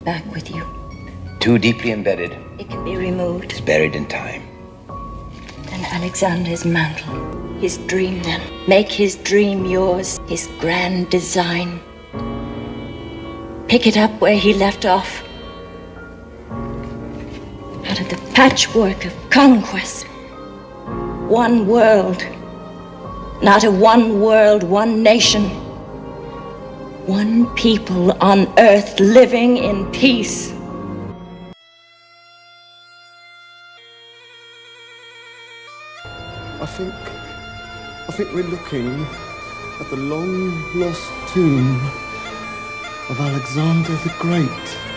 back with you. Too deeply embedded. It can be removed. It's buried in time. Then Alexander's mantle, his dream then. Make his dream yours, his grand design. Pick it up where he left off. Out of the patchwork of conquest. One world. Not a one world, one nation. One people on earth living in peace. I think we're looking at the long-lost tomb of Alexander the Great.